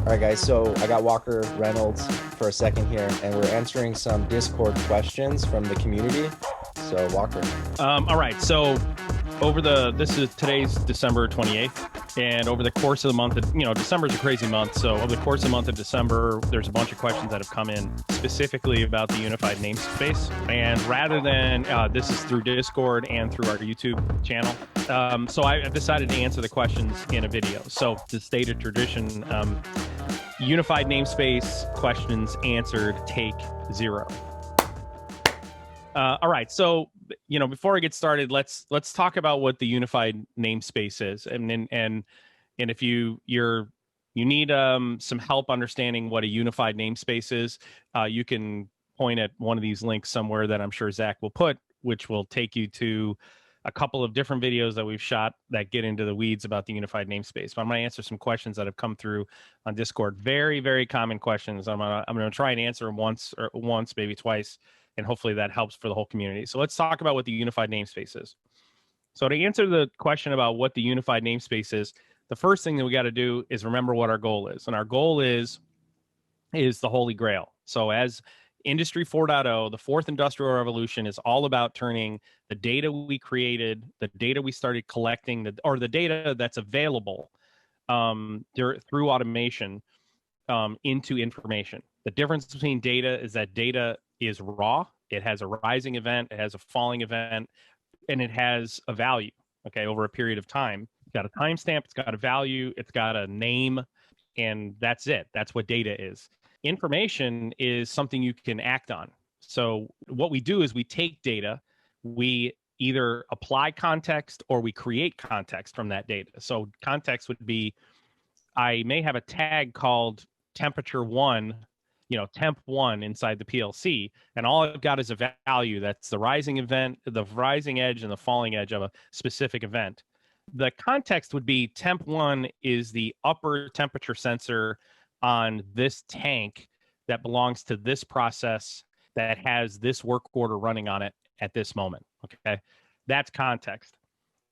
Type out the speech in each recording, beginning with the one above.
All right, guys, so I got Walker Reynolds for a second here, and we're answering some Discord questions from the community. So, Walker. All right, so today's December 28th, and over the course of the month, December's a crazy month, so over the course of the month of December, there's a bunch of questions that have come in specifically about the unified namespace, and rather than, this is through Discord and through our YouTube channel, so I've decided to answer the questions in a video. So to state a tradition, unified namespace questions answered, take 0. All right, so before I get started, let's talk about what the unified namespace is, and if you need some help understanding what a unified namespace is, you can point at one of these links somewhere that I'm sure Zach will put, which will take you to a couple of different videos that we've shot that get into the weeds about the unified namespace. But I'm going to answer some questions that have come through on Discord. Very, very common questions. I'm going to try and answer them once, maybe twice, and hopefully that helps for the whole community. So let's talk about what the unified namespace is. So to answer the question about what the unified namespace is, the first thing that we got to do is remember what our goal is. And our goal is the Holy Grail. So as Industry 4.0, the fourth industrial revolution is all about turning the data we created, the data we started collecting, the data that's available through automation into information. The difference between data is that data is raw. It has a rising event, it has a falling event, and it has a value, okay, over a period of time. It's got a timestamp, it's got a value, it's got a name, and that's it. That's what data is. Information is something you can act on. So what we do is we take data, we either apply context or we create context from that data. So context would be, I may have a tag called temperature 1, temp 1 inside the PLC, and all I've got is a value that's the rising event, the rising edge and the falling edge of a specific event. The context would be temp 1 is the upper temperature sensor on this tank that belongs to this process that has this work order running on it at this moment. Okay, that's context.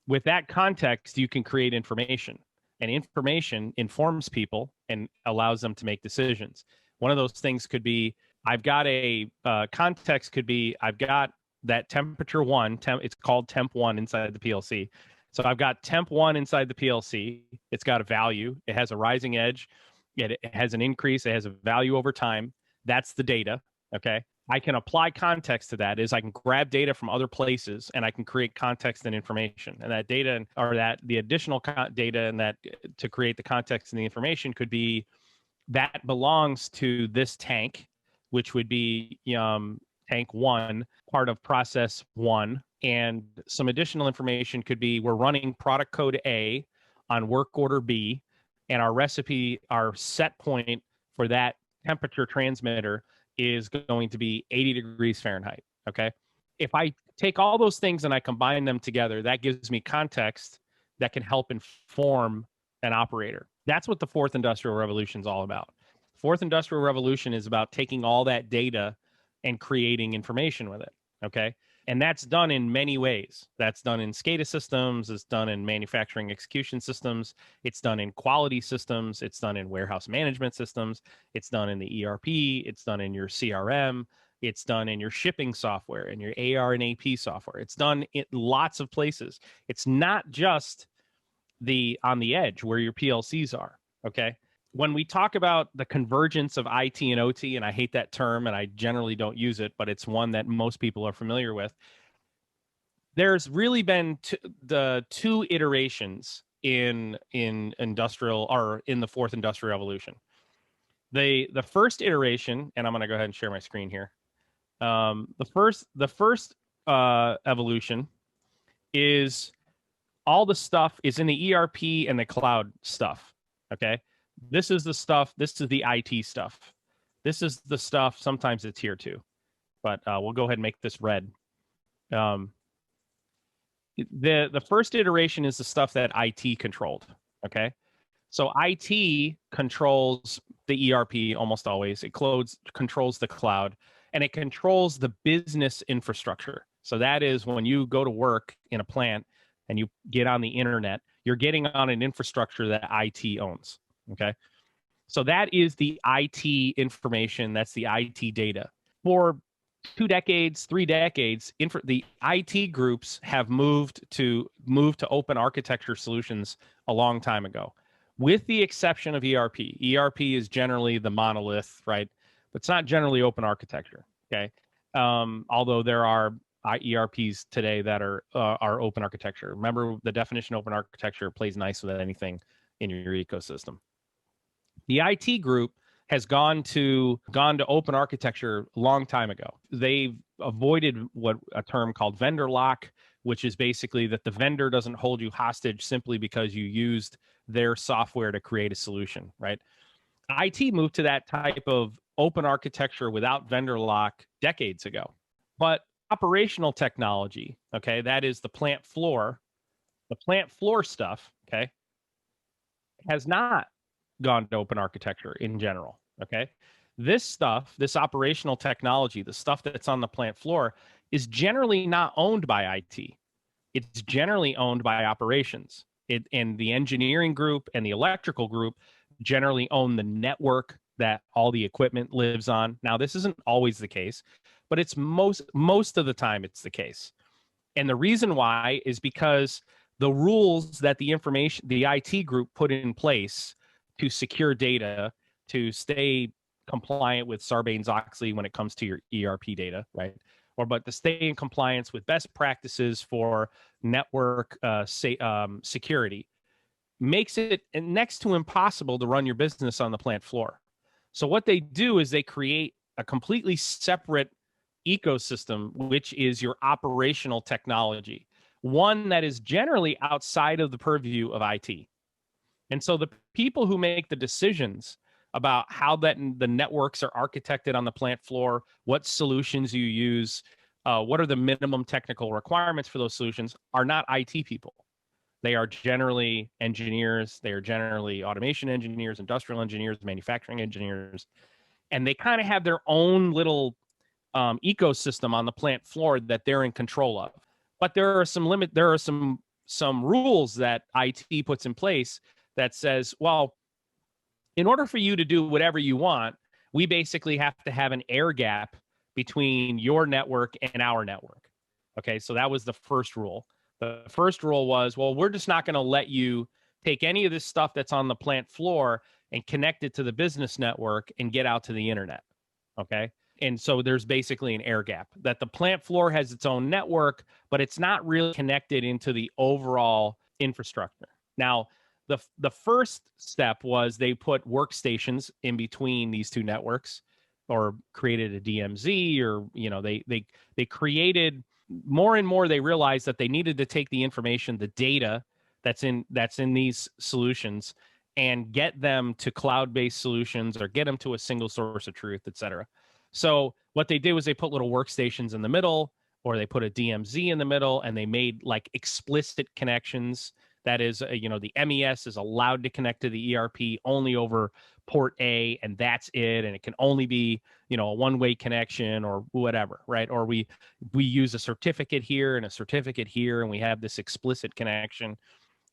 With that context, you can create information, and information informs people and allows them to make decisions. One of those things could be, I've got a context could be, I've got that temperature 1, it's called temp 1 inside the PLC. So I've got temp 1 inside the PLC. It's got a value. It has a rising edge. It has an increase. It has a value over time. That's the data, okay? I can apply context to that. I can grab data from other places and I can create context and information. And that data, or that the additional data and that to create the context and the information could be, that belongs to this tank, which would be tank 1, part of process 1. And some additional information could be, we're running product code A on work order B, and our recipe, our set point for that temperature transmitter is going to be 80 degrees Fahrenheit, okay? If I take all those things and I combine them together, that gives me context that can help inform an operator. That's what the fourth industrial revolution is all about. Fourth industrial revolution is about taking all that data and creating information with it, okay? And that's done in many ways. That's done in SCADA systems. It's done in manufacturing execution systems. It's done in quality systems. It's done in warehouse management systems. It's done in the ERP. It's done in your CRM. It's done in your shipping software and your AR and AP software. It's done in lots of places. It's not just on the edge where your PLCs are, okay? When we talk about the convergence of IT and OT, and I hate that term and I generally don't use it, but it's one that most people are familiar with, there's really been the 2 iterations in industrial, or in the fourth industrial revolution. The first iteration, and I'm going to go ahead and share my screen here. The first evolution is all the stuff is in the ERP and the cloud stuff, okay? This is the stuff, this is the IT stuff. This is the stuff, sometimes it's here too, but we'll go ahead and make this red. The first iteration is the stuff that IT controlled, okay? So IT controls the ERP almost always. It controls the cloud, and it controls the business infrastructure. So that is when you go to work in a plant and you get on the internet, you're getting on an infrastructure that IT owns, okay? So that is the IT information. That's the IT data. For 2 decades, 3 decades, the IT groups have moved to open architecture solutions a long time ago, with the exception of ERP. ERP is generally the monolith, right? But it's not generally open architecture. Okay, although there are ERPs today that are open architecture. Remember, the definition of open architecture plays nice with anything in your ecosystem. The IT group has gone to open architecture a long time ago. They've avoided what a term called vendor lock, which is basically that the vendor doesn't hold you hostage simply because you used their software to create a solution, right? IT moved to that type of open architecture without vendor lock decades ago. But operational technology, okay, that is the plant floor stuff, okay, has not gone to open architecture in general. Okay. This stuff, this operational technology, the stuff that's on the plant floor, is generally not owned by IT. It's generally owned by operations. And the engineering group and the electrical group generally own the network that all the equipment lives on. Now, this isn't always the case, but it's most of the time it's the case. And the reason why is because the rules that the IT group put in place to secure data, to stay compliant with Sarbanes-Oxley when it comes to your ERP data, right? But to stay in compliance with best practices for network security, makes it next to impossible to run your business on the plant floor. So what they do is they create a completely separate ecosystem, which is your operational technology, one that is generally outside of the purview of IT. And so the people who make the decisions about how the networks are architected on the plant floor, what solutions you use, what are the minimum technical requirements for those solutions, are not IT people. They are generally engineers. They are generally automation engineers, industrial engineers, manufacturing engineers, and they kind of have their own little ecosystem on the plant floor that they're in control of. But there are some rules that IT puts in place that says, well, in order for you to do whatever you want, we basically have to have an air gap between your network and our network. Okay, so that was the first rule. The first rule was, well, we're just not going to let you take any of this stuff that's on the plant floor and connect it to the business network and get out to the internet. Okay. And so there's basically an air gap that the plant floor has its own network, but it's not really connected into the overall infrastructure. Now, the first step was they put workstations in between these two networks, or created a DMZ, or they created more and more. They realized that they needed to take the information, the data that's in these solutions, and get them to cloud-based solutions, or get them to a single source of truth, et cetera. So what they did was they put little workstations in the middle, or they put a DMZ in the middle, and they made like explicit connections. That is, the MES is allowed to connect to the ERP only over port A, and that's it. And it can only be, a one-way connection or whatever, right? Or we use a certificate here and a certificate here, and we have this explicit connection.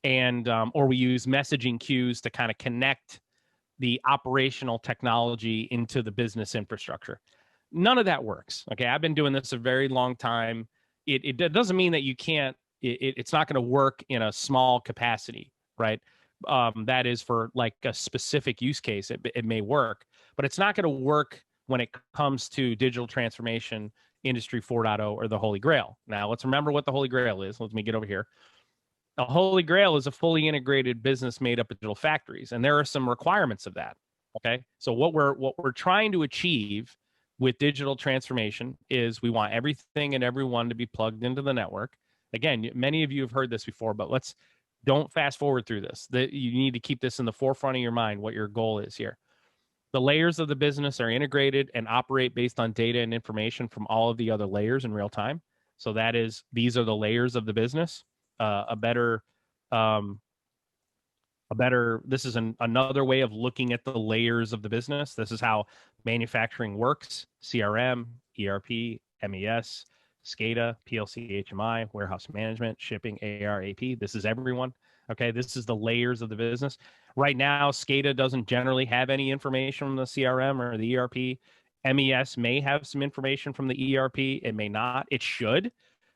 And or we use messaging queues to kind of connect the operational technology into the business infrastructure. None of that works. Okay, I've been doing this a very long time. It doesn't mean that you can't. It's not going to work in a small capacity, right? That is for like a specific use case. It may work, but it's not going to work when it comes to digital transformation, Industry 4.0, or the Holy Grail. Now, let's remember what the Holy Grail is. Let me get over here. The Holy Grail is a fully integrated business made up of digital factories, and there are some requirements of that. Okay, so what we're trying to achieve with digital transformation is we want everything and everyone to be plugged into the network. Again, many of you have heard this before, but don't fast forward through this. You need to keep this in the forefront of your mind, what your goal is here. The layers of the business are integrated and operate based on data and information from all of the other layers in real time. So these are the layers of the business. This is another way of looking at the layers of the business. This is how manufacturing works: CRM, ERP, MES, SCADA, PLC, HMI, warehouse management, shipping, AR, AP. This is everyone. Okay, this is the layers of the business. Right now, SCADA doesn't generally have any information from the CRM or the ERP. MES may have some information from the ERP. It may not. It should.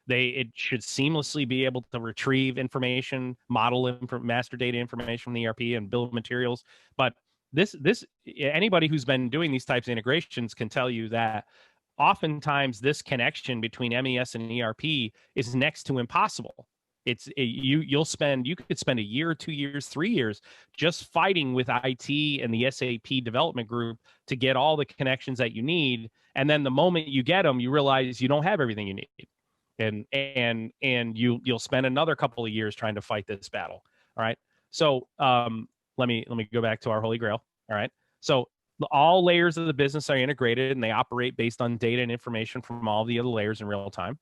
It should seamlessly be able to retrieve information, master data information from the ERP and bill of materials. But this anybody who's been doing these types of integrations can tell you that oftentimes this connection between MES and ERP is next to impossible. You could spend a year, 2 years, 3 years just fighting with IT and the SAP development group to get all the connections that you need, and then the moment you get them, you realize you don't have everything you need, and you'll spend another couple of years trying to fight this battle. All right, so let me go back to our holy grail. All right, so all layers of the business are integrated and they operate based on data and information from all the other layers in real time.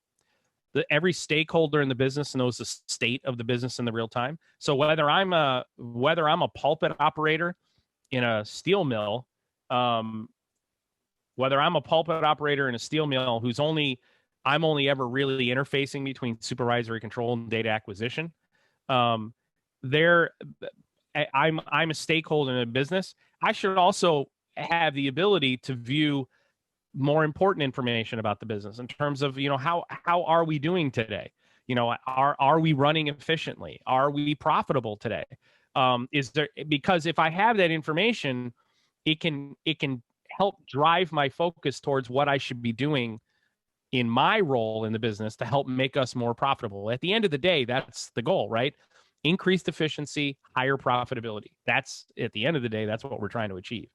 Every stakeholder in the business knows the state of the business in the real time. So whether I'm a pulpit operator in a steel mill, whether I'm a pulpit operator in a steel mill I'm only ever really interfacing between supervisory control and data acquisition. I'm a stakeholder in a business. I should also have the ability to view more important information about the business in terms of, how are we doing today? Are we running efficiently? Are we profitable today? Because if I have that information, it can help drive my focus towards what I should be doing in my role in the business to help make us more profitable. At the end of the day, that's the goal, right? Increased efficiency, higher profitability. That's, at the end of the day, that's what we're trying to achieve.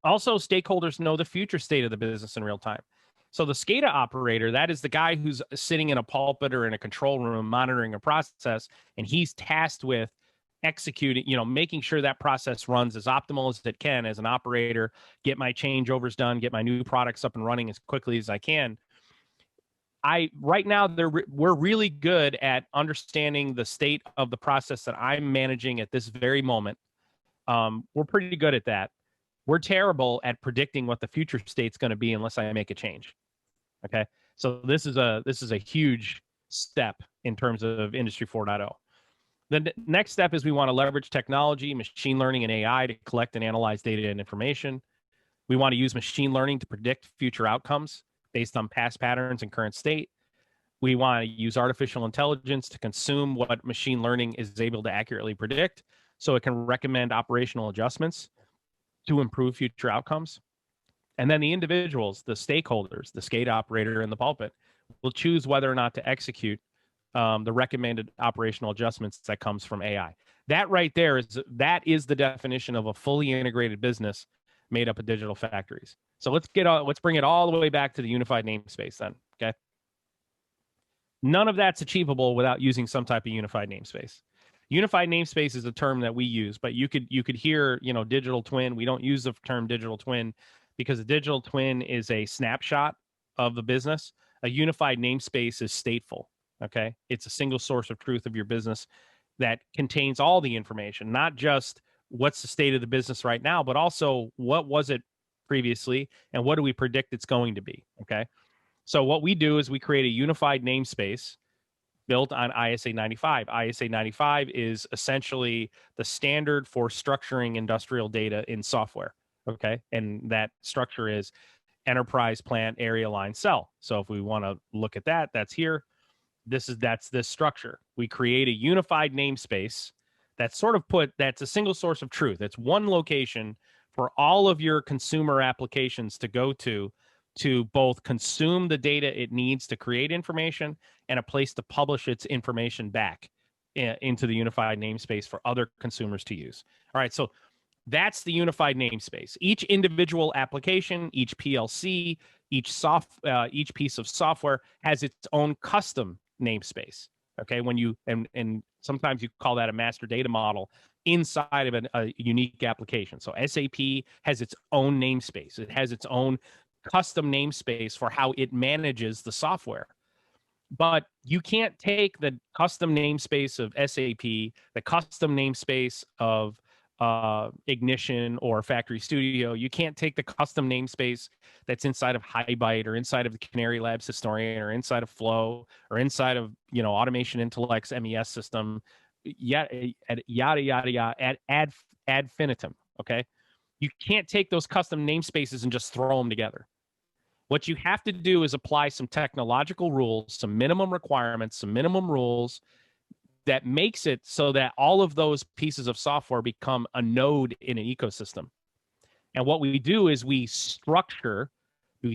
Also, stakeholders know the future state of the business in real time. So the SCADA operator, that is the guy who's sitting in a pulpit or in a control room monitoring a process, and he's tasked with executing, making sure that process runs as optimal as it can as an operator, get my changeovers done, get my new products up and running as quickly as I can. Right now, we're really good at understanding the state of the process that I'm managing at this very moment. We're pretty good at that. We're terrible at predicting what the future state's going to be unless I make a change. Okay, so this is a huge step in terms of Industry 4.0. The next step is we want to leverage technology, machine learning, and AI to collect and analyze data and information. We want to use machine learning to predict future outcomes based on past patterns and current state. We want to use artificial intelligence to consume what machine learning is able to accurately predict so it can recommend operational adjustments to improve future outcomes. And then the individuals, the stakeholders, the SCADA operator and the pulpit will choose whether or not to execute the recommended operational adjustments that comes from AI. That right there is the definition of a fully integrated business made up of digital factories. So let's bring it all the way back to the unified namespace then. Okay. None of that's achievable without using some type of unified namespace. Unified namespace is a term that we use, but you could hear, digital twin. We don't use the term digital twin because a digital twin is a snapshot of the business. A unified namespace is stateful. Okay. It's a single source of truth of your business that contains all the information, not just what's the state of the business right now, but also what was it previously and what do we predict it's going to be. Okay. So what we do is we create a unified namespace built on ISA 95. ISA 95 is essentially the standard for structuring industrial data in software. Okay. And that structure is enterprise, plant, area, line, cell. So if we want to look at that, that's here. That's this structure. We create a unified namespace that's that's a single source of truth. It's one location for all of your consumer applications to go to both consume the data it needs to create information and a place to publish its information back into the unified namespace for other consumers to use. All right, so that's the unified namespace. Each individual application, each PLC, each piece of software has its own custom namespace. Okay, and sometimes you call that a master data model inside of a unique application. So SAP has its own namespace. It has its own custom namespace for how it manages the software. But you can't take the custom namespace of SAP, the custom namespace of Ignition or Factory Studio. You can't take the custom namespace that's inside of HiByte or inside of the Canary Labs Historian or inside of Flow or inside of Automation Intellect's MES system yada yada yada yada ad infinitum. Okay, you can't take those custom namespaces and just throw them together. What you have to do is apply some technological rules, some minimum requirements, some minimum rules that makes it so that all of those pieces of software become a node in an ecosystem. And what we do is we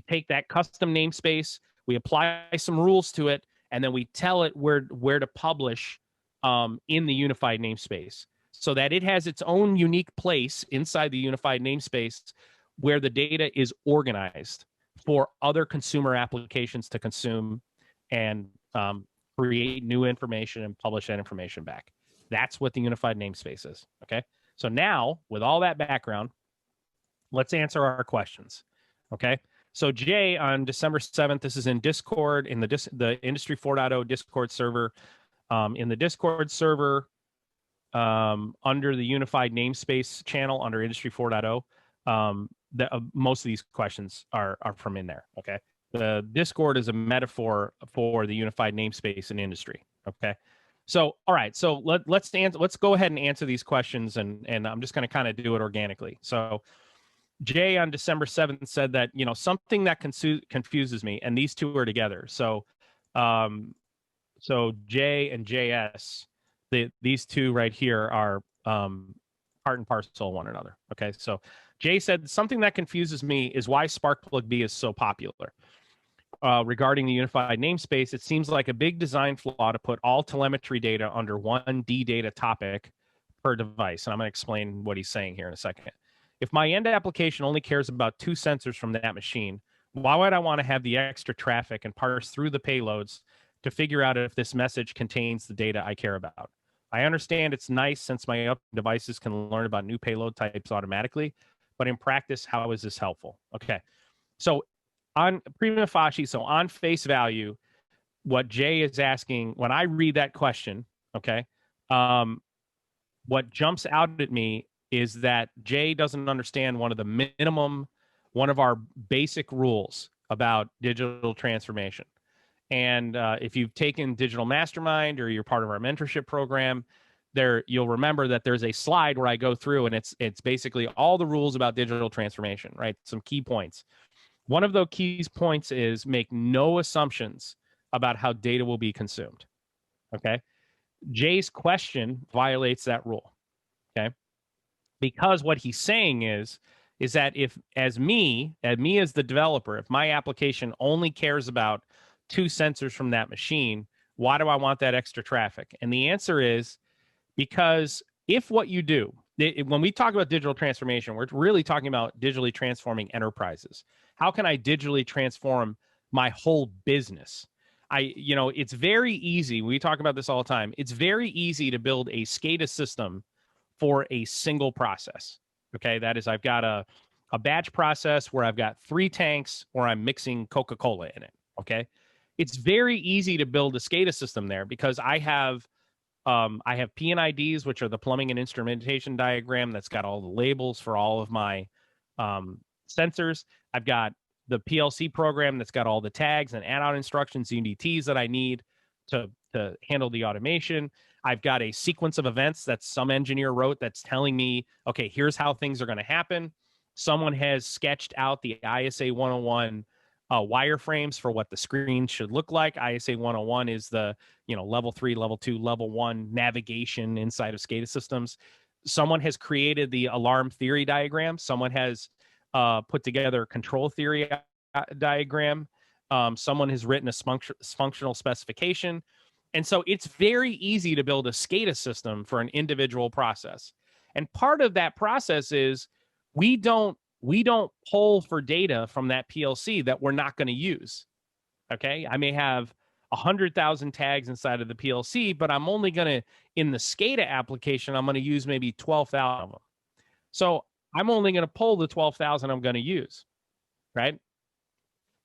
take that custom namespace, we apply some rules to it, and then we tell it where to publish in the unified namespace so that it has its own unique place inside the unified namespace where the data is organized for other consumer applications to consume and create new information and publish that information back. That's what the unified namespace is. Okay. So now, with all that background, let's answer our questions. Okay. So Jay, on December 7th, this is in Discord, in the Industry 4.0 Discord server. In the Discord server, under the unified namespace channel under Industry 4.0, most of these questions are from in there. Okay. The Discord is a metaphor for the unified namespace in industry. Okay. So, all right. So let's go ahead and answer these questions, and I'm just going to kind of do it organically. So Jay on December 7th said that, something that confuses me, and these two are together. So, so Jay and JS, these two right here are part and parcel of one another. Okay. So Jay said, something that confuses me is why Sparkplug B is so popular. Regarding the unified namespace, it seems like a big design flaw to put all telemetry data under one data topic per device. And I'm going to explain what he's saying here in a second. If my end application only cares about 2 sensors from that machine, why would I want to have the extra traffic and parse through the payloads to figure out if this message contains the data I care about? I understand it's nice since my devices can learn about new payload types automatically, but in practice, how is this helpful? Okay. So on prima facie, so on face value, what Jay is asking, when I read that question, okay, what jumps out at me is that Jay doesn't understand one of our basic rules about digital transformation. And if you've taken Digital Mastermind or you're part of our mentorship program, you'll remember that there's a slide where I go through, and it's basically all the rules about digital transformation, right? Some key points. One of those key points is make no assumptions about how data will be consumed. Okay. Jay's question violates that rule. Okay. Because what he's saying is that if as me as the developer, if my application only cares about 2 sensors from that machine, why do I want that extra traffic? And the answer is because if what you do, when we talk about digital transformation, we're really talking about digitally transforming enterprises. How can I digitally transform my whole business? It's very easy. We talk about this all the time. It's very easy to build a SCADA system for a single process. Okay, that is, I've got a batch process where I've got 3 tanks where I'm mixing Coca-Cola in it. Okay, it's very easy to build a SCADA system there because I have P&IDs, which are the plumbing and instrumentation diagram that's got all the labels for all of my sensors. I've got the PLC program that's got all the tags and add-on instructions, UDTs that I need to handle the automation. I've got a sequence of events that some engineer wrote that's telling me, okay, here's how things are going to happen. Someone has sketched out the ISA 101 wireframes for what the screen should look like. ISA 101 is the level 3, level 2, level 1 navigation inside of SCADA systems. Someone has created the alarm theory diagram. Someone has put together a control theory diagram. Someone has written a functional specification. And so it's very easy to build a SCADA system for an individual process. And part of that process is we don't pull for data from that PLC that we're not going to use. Okay. I may have 100,000 tags inside of the PLC, but I'm only going to, in the SCADA application, I'm going to use maybe 12,000 of them. So I'm only going to pull the 12,000 I'm going to use. Right.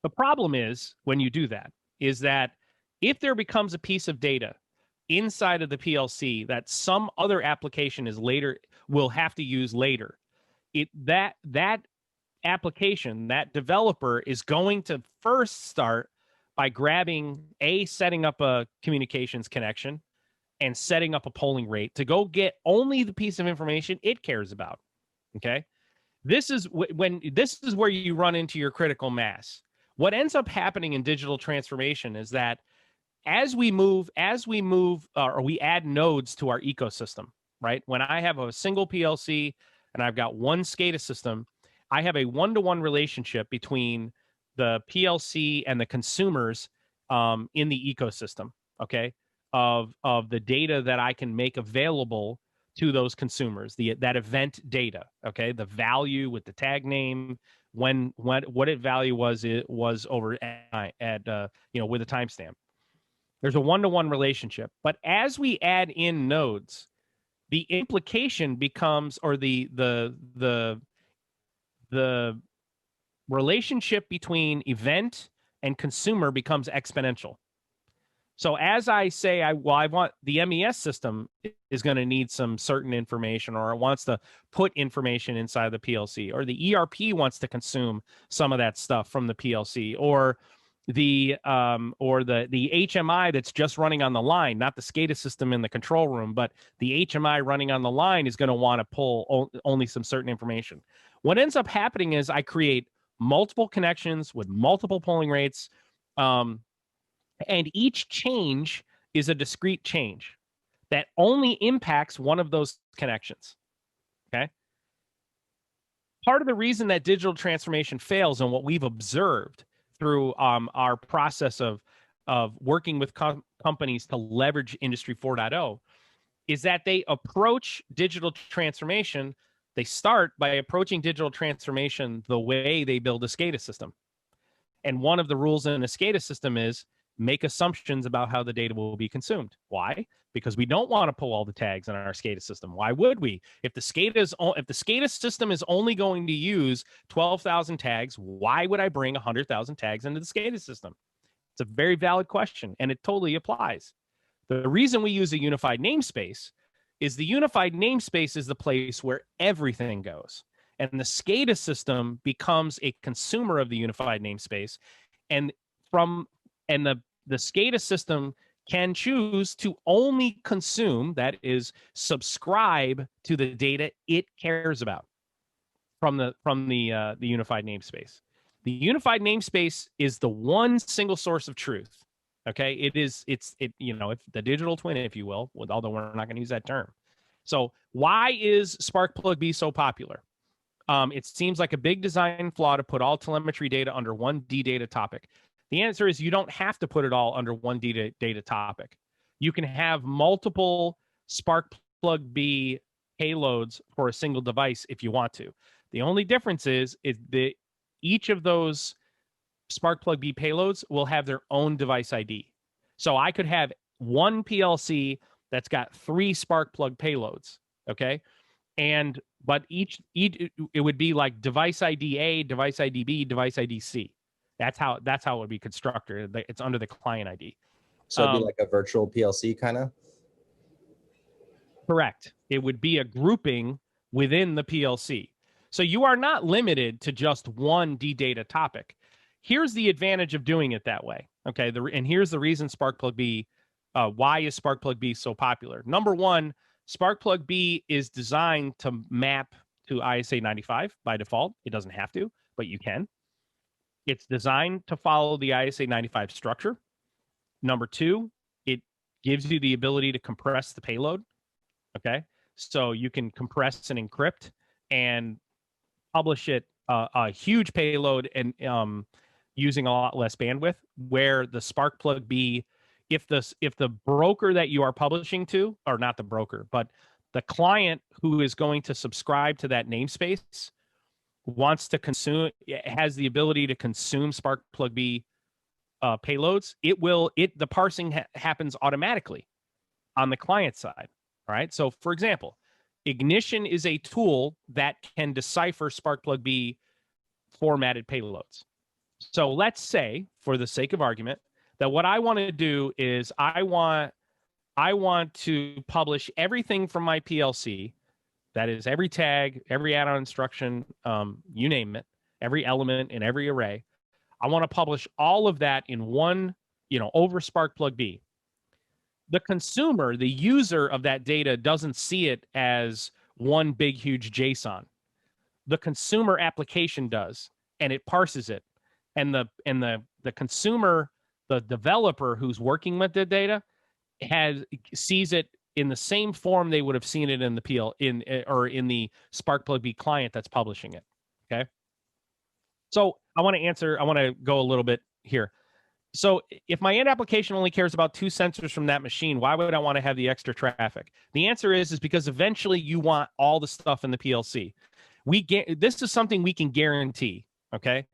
The problem is when you do that is that if there becomes a piece of data inside of the PLC that some other application will have to use later, that application, that developer is going to first start by setting up a communications connection, and setting up a polling rate to go get only the piece of information it cares about. Okay. This is this is where you run into your critical mass. What ends up happening in digital transformation is that as we move, or we add nodes to our ecosystem, right? When I have a single PLC and I've got one SCADA system, I have a one-to-one relationship between the PLC and the consumers in the ecosystem, okay, of the data that I can make available to those consumers, that event data, okay, the value with the tag name, what it value was, it was over at with a timestamp. There's a one-to-one relationship. But as we add in nodes, the implication becomes, or the relationship between event and consumer becomes exponential. So as I say, I want the MES system is going to need some certain information, or it wants to put information inside the PLC, or the ERP wants to consume some of that stuff from the PLC, or the HMI that's just running on the line, not the SCADA system in the control room, but the HMI running on the line is going to want to pull only some certain information. What ends up happening is I create multiple connections with multiple polling rates, and each change is a discrete change that only impacts one of those connections. Okay. Part of the reason that digital transformation fails, and what we've observed through our process of working with companies to leverage Industry 4.0, is that they approach digital transformation. They start by approaching digital transformation the way they build a SCADA system. And one of the rules in a SCADA system is make assumptions about how the data will be consumed. Why? Because we don't want to pull all the tags in our SCADA system. Why would we? If the SCADA system is only going to use 12,000 tags, why would I bring 100,000 tags into the SCADA system? It's a very valid question, and it totally applies. The reason we use a unified namespace is the unified namespace is the place where everything goes. And the SCADA system becomes a consumer of the unified namespace. And the SCADA system can choose to only consume, that is, subscribe to the data it cares about from the unified namespace. The unified namespace is the one single source of truth. Okay, it's the digital twin, if you will, although we're not going to use that term. So why is Sparkplug B so popular? It seems like a big design flaw to put all telemetry data under one data topic. The answer is you don't have to put it all under one data topic. You can have multiple Sparkplug B payloads for a single device if you want to. The only difference is that each of those Sparkplug B payloads will have their own device ID. So I could have one PLC that's got 3 Sparkplug payloads, okay? But each it would be like device ID A, device ID B, device ID C. That's how it would be constructed. It's under the client ID. So it'd be like a virtual PLC kind of? Correct. It would be a grouping within the PLC. So you are not limited to just one data topic. Here's the advantage of doing it that way. Okay, and here's the reason Sparkplug B, why is Sparkplug B so popular? Number one, Sparkplug B is designed to map to ISA 95 by default. It doesn't have to, but you can. It's designed to follow the ISA 95 structure. Number two, it gives you the ability to compress the payload. Okay, so you can compress and encrypt and publish it a huge payload and using a lot less bandwidth. Where the Sparkplug B, if the broker that you are publishing to, or not the broker, but the client who is going to subscribe to that namespace wants to consume, has the ability to consume Sparkplug B payloads, the parsing happens automatically on the client side. All right. So for example, Ignition is a tool that can decipher Sparkplug B formatted payloads. So let's say, for the sake of argument, that what I want to do is I want to publish everything from my PLC. That is every tag, every add-on instruction, you name it, every element in every array. I want to publish all of that in one, over Sparkplug B. the consumer, the user of that data, doesn't see it as one big, huge JSON. The consumer application does, and it parses it. And the consumer, the developer who's working with the data, sees it in the same form they would have seen it in the in the Sparkplug B client that's publishing it. Okay. So I want to go a little bit here. So if my end application only cares about 2 sensors from that machine, why would I want to have the extra traffic? The answer is because eventually you want all the stuff in the PLC. This is something we can guarantee, okay?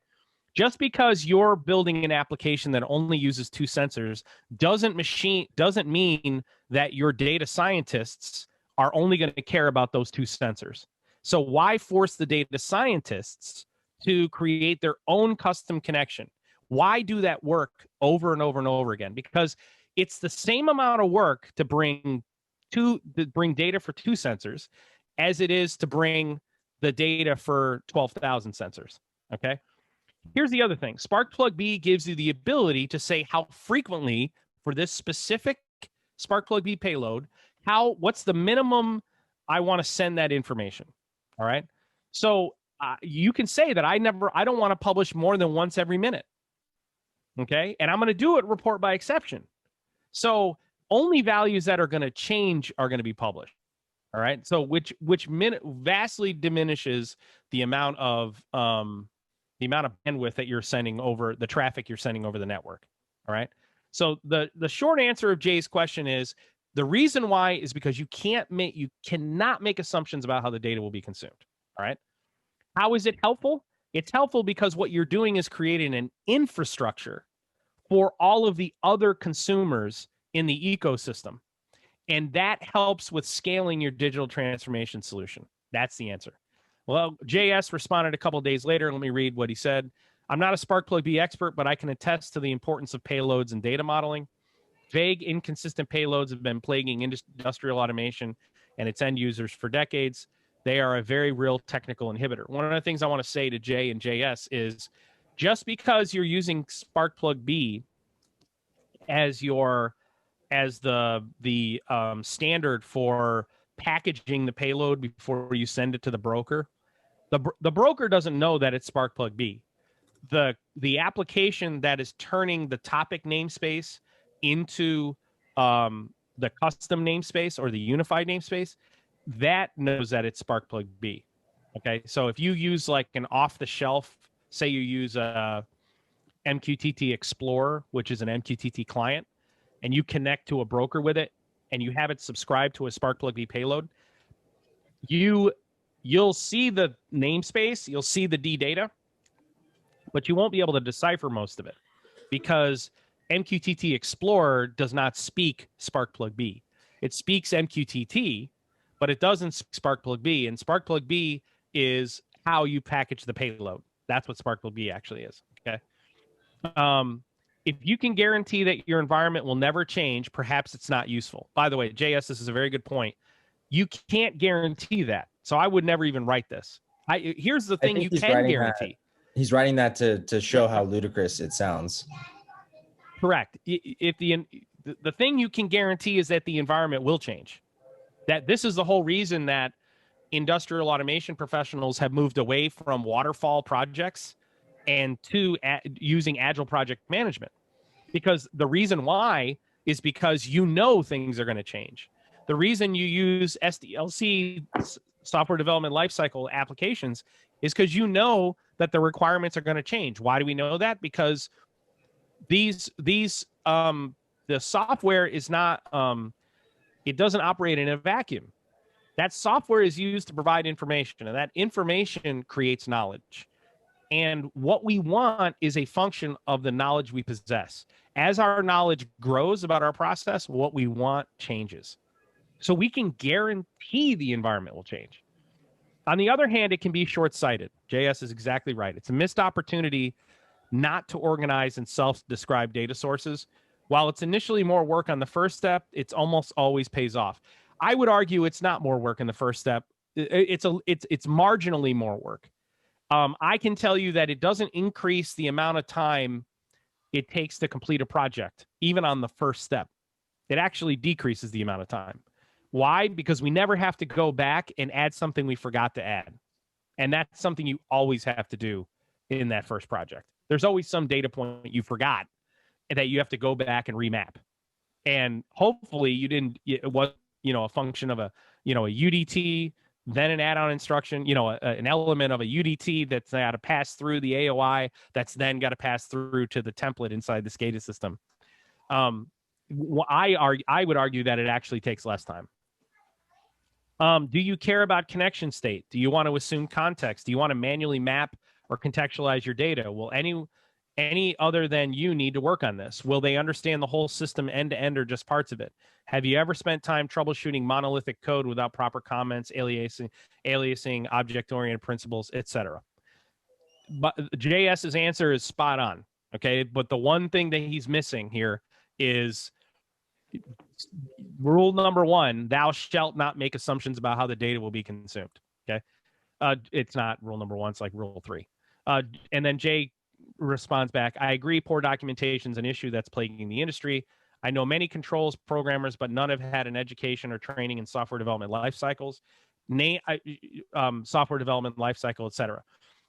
Just because you're building an application that only uses 2 sensors doesn't mean that your data scientists are only going to care about those 2 sensors. So why force the data scientists to create their own custom connection? Why do that work over and over and over again? Because it's the same amount of work to bring data for 2 sensors as it is to bring the data for 12,000 sensors. Okay. Here's the other thing. Sparkplug B gives you the ability to say how frequently for this specific Sparkplug B payload, what's the minimum I want to send that information. All right. So you can say that I don't want to publish more than once every minute. Okay. And I'm going to do it report by exception. So only values that are going to change are going to be published. All right. So which vastly diminishes the amount of bandwidth that you're sending over, the traffic you're sending over the network. All right. So the short answer of Jay's question is the reason why is because you cannot make assumptions about how the data will be consumed. All right. How is it helpful? It's helpful because what you're doing is creating an infrastructure for all of the other consumers in the ecosystem. And that helps with scaling your digital transformation solution. That's the answer. Well, JS responded a couple of days later. Let me read what he said. I'm not a Sparkplug B expert, but I can attest to the importance of payloads and data modeling. Vague, inconsistent payloads have been plaguing industrial automation and its end users for decades. They are a very real technical inhibitor. One of the things I want to say to Jay and JS is just because you're using Sparkplug B as the standard for packaging the payload before you send it to the broker, the broker doesn't know that it's Sparkplug B. The application that is turning the topic namespace into the custom namespace or the unified namespace, that knows that it's Sparkplug B. Okay, so if you use like an off-the-shelf, say you use a MQTT Explorer, which is an MQTT client, and you connect to a broker with it, and you have it subscribed to a Sparkplug B payload, you'll see the namespace, you'll see the D data, but you won't be able to decipher most of it because MQTT Explorer does not speak Sparkplug B. It speaks MQTT, but it doesn't speak Sparkplug B, and Sparkplug B is how you package the payload. That's what Sparkplug B actually is. Okay. If you can guarantee that your environment will never change, perhaps it's not useful. By the way, JS, this is a very good point. You can't guarantee that. So I would never even write this. Here's the thing you can guarantee. He's writing that to show how ludicrous it sounds. Correct. If the thing you can guarantee is that the environment will change. That this is the whole reason that industrial automation professionals have moved away from waterfall projects and to using agile project management. Because the reason why is because things are going to change. The reason you use SDLC, software development lifecycle applications, is because that the requirements are going to change. Why do we know that? Because the software is not it doesn't operate in a vacuum. That software is used to provide information, and that information creates knowledge. And what we want is a function of the knowledge we possess. As our knowledge grows about our process, what we want changes. So we can guarantee the environment will change. On the other hand, it can be short-sighted. JS is exactly right. It's a missed opportunity not to organize and self-describe data sources. While it's initially more work on the first step, it's almost always pays off. I would argue it's not more work in the first step. It's marginally more work. I can tell you that it doesn't increase the amount of time it takes to complete a project, even on the first step. It actually decreases the amount of time. Why? Because we never have to go back and add something we forgot to add. And that's something you always have to do in that first project. There's always some data point you forgot that you have to go back and remap. And hopefully it was, a function of a UDT, then an add-on instruction, an element of a UDT that's got to pass through the AOI, that's then got to pass through to the template inside the SCADA system. I would argue that it actually takes less time. Do you care about connection state? Do you want to assume context? Do you want to manually map or contextualize your data? Will any other than you need to work on this? Will they understand the whole system end to end or just parts of it? Have you ever spent time troubleshooting monolithic code without proper comments, aliasing, object-oriented principles, etc.? But JS's answer is spot on. Okay, but the one thing that he's missing here is rule number 1: thou shalt not make assumptions about how the data will be consumed. Okay, it's not rule number 1; it's like rule 3. And then Jay responds back, I agree, poor documentation is an issue that's plaguing the industry. I know many controls programmers, but none have had an education or training in software development life cycles, software development life cycle, etc.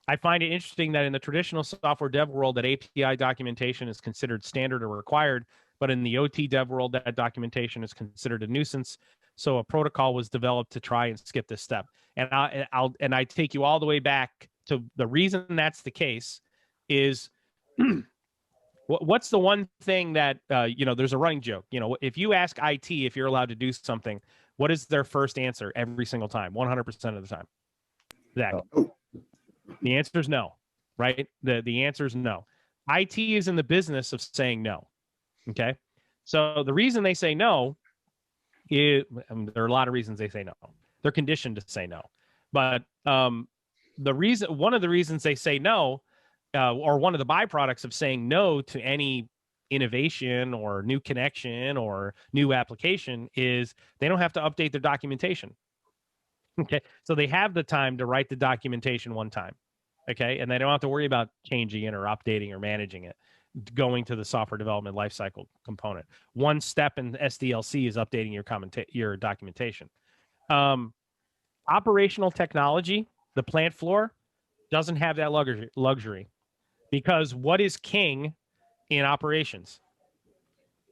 I find it interesting that in the traditional software dev world that API documentation is considered standard or required, but in the OT dev world that documentation is considered a nuisance. So a protocol was developed to try and skip this step. And I take you all the way back to the reason that's the case is what's the one thing that there's a running joke, if you ask IT if you're allowed to do something, what is their first answer every single time, 100% of the time? Zach? The answer is no, right? The answer is no. IT is in the business of saying no. Okay, so the reason they say no is, there are a lot of reasons they say no. They're conditioned to say no, but one of the reasons they say no, or one of the byproducts of saying no to any innovation or new connection or new application is they don't have to update their documentation. Okay, so they have the time to write the documentation one time. Okay, and they don't have to worry about changing it or updating or managing it, going to the software development lifecycle component. One step in SDLC is updating your documentation. Operational technology, the plant floor, doesn't have that luxury. Because what is king in operations?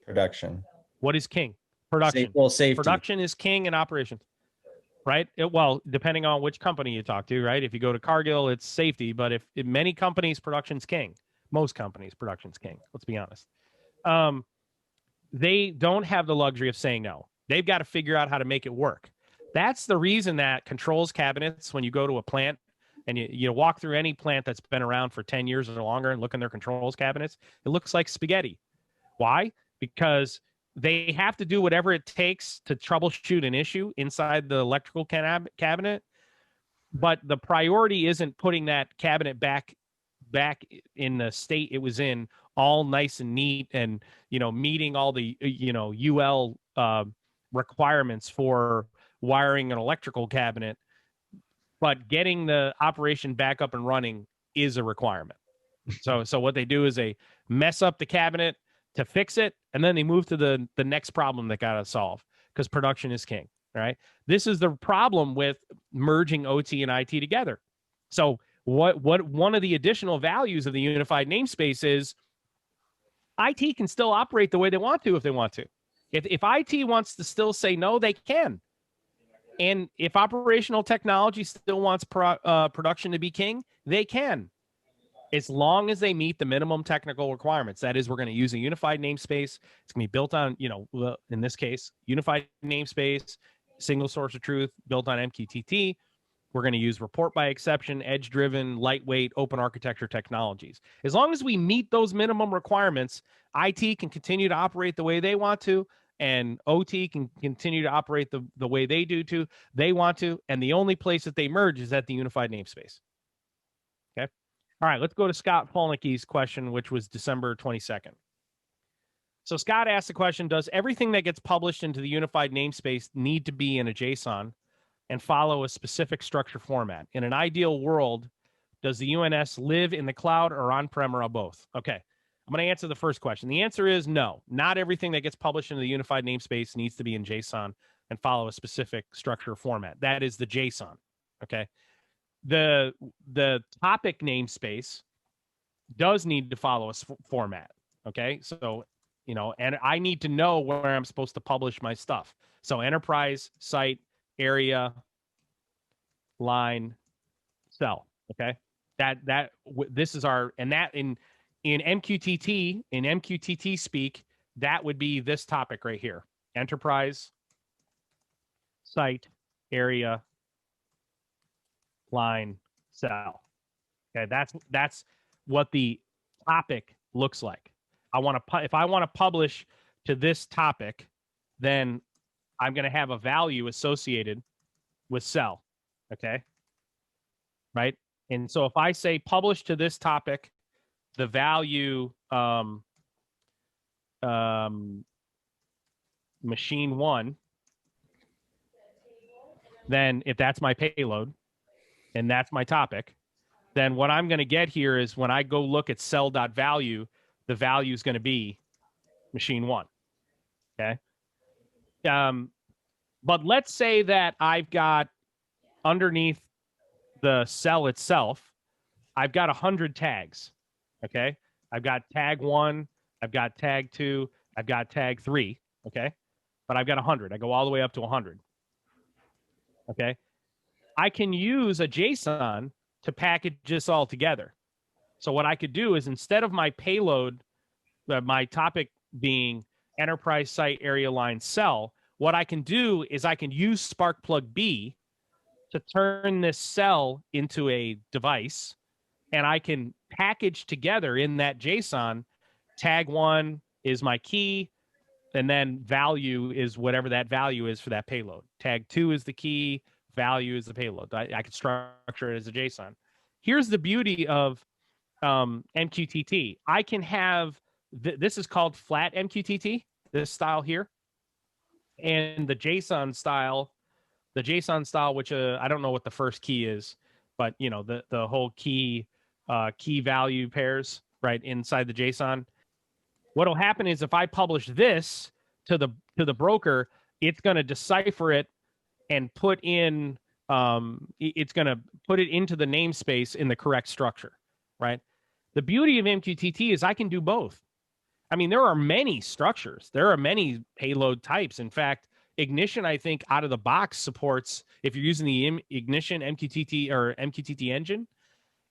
Production. What is king? Production. Safety. Production is king in operations, right? Well, depending on which company you talk to, right? If you go to Cargill, it's safety. But if in many companies, production's king. Most companies, production's king. Let's be honest. They don't have the luxury of saying no. They've got to figure out how to make it work. That's the reason that controls cabinets, when you go to a plant, and you walk through any plant that's been around for 10 years or longer and look in their controls cabinets, it looks like spaghetti. Why? Because they have to do whatever it takes to troubleshoot an issue inside the electrical cabinet, but the priority isn't putting that cabinet back in the state it was in, all nice and neat and, meeting all the, UL requirements for wiring an electrical cabinet. But getting the operation back up and running is a requirement. So what they do is they mess up the cabinet to fix it, and then they move to the next problem they got to solve, because production is king, right? This is the problem with merging OT and IT together. So what one of the additional values of the unified namespace is IT can still operate the way they want to if they want to. If IT wants to still say no, they can. And if operational technology still wants production to be king, they can, as long as they meet the minimum technical requirements. That is, we're going to use a unified namespace. It's going to be built on, in this case, unified namespace, single source of truth, built on MQTT. We're going to use report by exception, edge-driven, lightweight, open architecture technologies. As long as we meet those minimum requirements, IT can continue to operate the way they want to, and OT can continue to operate the way they want to, and the only place that they merge is at the unified namespace. Okay? All right, let's go to Scott Polnicky's question, which was December 22nd. So Scott asked the question, does everything that gets published into the unified namespace need to be in a JSON and follow a specific structure format? In an ideal world, does the UNS live in the cloud or on-prem or both? Okay, I'm going to answer the first question. The answer is no. Not everything that gets published into the unified namespace needs to be in JSON and follow a specific structure or format. That is the JSON. Okay. The topic namespace does need to follow a format. Okay. So, you know, and I need to know where I'm supposed to publish my stuff. So enterprise, site, area, line, cell. Okay. This is our, and that in MQTT speak, that would be this topic right here. Enterprise, site, area, line, cell. Okay, that's what the topic looks like. If I want to publish to this topic, then I'm going to have a value associated with cell. Okay, right? And so if I say publish to this topic, the value machine 1, then if that's my payload and that's my topic, then what I'm going to get here is when I go look at cell.value, the value is going to be machine 1. Okay. But let's say that I've got underneath the cell itself, I've got 100 tags. Okay. I've got tag 1, I've got tag 2, I've got tag 3. Okay. But I've got 100. I go all the way up to 100. Okay. I can use a JSON to package this all together. So what I could do is instead of my payload, my topic being enterprise, site, area, line, cell, what I can do is I can use Sparkplug B to turn this cell into a device, and I can package together in that JSON. Tag 1 is my key, and then value is whatever that value is for that payload. Tag 2 is the key, value is the payload. I can structure it as a JSON. Here's the beauty of MQTT. I can have, this is called flat MQTT, this style here. And the JSON style, which I don't know what the first key is, but you know, the whole key value pairs right inside the JSON. What'll happen is if I publish this to the broker, it's going to decipher it and put in it's going to put it into the namespace in the correct structure, right? The beauty of MQTT is I can do both. I mean, there are many structures. There are many payload types. In fact, Ignition, I think, out of the box supports, if you're using the Ignition MQTT or MQTT engine,